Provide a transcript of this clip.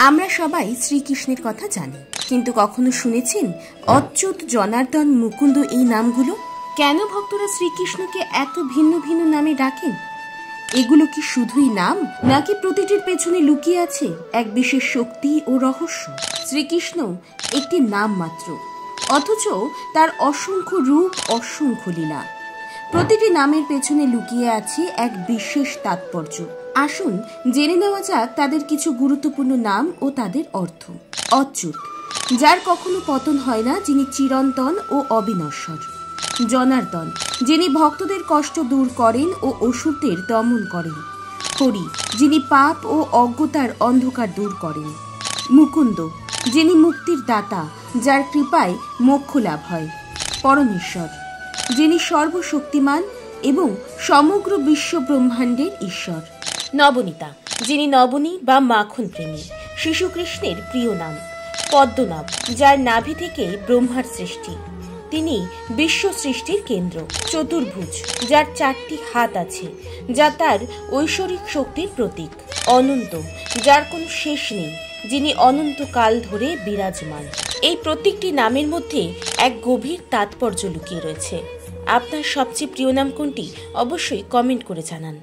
আমরা সবাই শ্রীকৃষ্ণের কথা জানি, কিন্তু কখনো শুনেছেন অচ্যুত, জনার্দন, মুকুন্দ এই নামগুলো? কেন ভক্তরা শ্রীকৃষ্ণকে এত ভিন্ন ভিন্ন নামে ডাকেন? এগুলো কি শুধুই নাম, নাকি প্রতিটির পেছনে লুকিয়ে আছে এক বিশেষ শক্তি ও রহস্য? শ্রীকৃষ্ণ একটি নাম মাত্র, অথচ তার অসংখ্য রূপ, অসংখ্য লীলা। প্রতিটি নামের পেছনে লুকিয়ে আছে এক বিশেষ তাৎপর্য। আসুন জেনে নেওয়া যাক তাদের কিছু গুরুত্বপূর্ণ নাম ও তাদের অর্থ। অচ্যুত, যার কখনো পতন হয় না, যিনি চিরন্তন ও অবিনশ্বর। জনার্দন, যিনি ভক্তদের কষ্ট দূর করেন ও অসুরদের দমন করেন। হরি, যিনি পাপ ও অজ্ঞতার অন্ধকার দূর করেন। মুকুন্দ, যিনি মুক্তির দাতা, যার কৃপায় মোক্ষ লাভ হয়। পরমেশ্বর, যিনি সর্বশক্তিমান এবং সমগ্র বিশ্ব ব্রহ্মাণ্ডের ঈশ্বর। নবনীতা, যিনি নবনী বা মাখন প্রেমী, শিশুকৃষ্ণের প্রিয় নাম। পদ্মনাভ, যার নাভি থেকে ব্রহ্মার সৃষ্টি, তিনি বিশ্ব সৃষ্টির কেন্দ্র। চতুর্ভুজ, যার 4টি হাত আছে, যা তার ঐশ্বরিক শক্তির প্রতীক। অনন্ত, যার কোনো শেষ নেই, যিনি অনন্তকাল ধরে বিরাজমান। এই প্রত্যেকটি নামের মধ্যে এক গভীর তাৎপর্য লুকিয়ে রয়েছে। আপনার সবচেয়ে প্রিয় নাম কোনটি? অবশ্যই কমেন্ট করে জানান।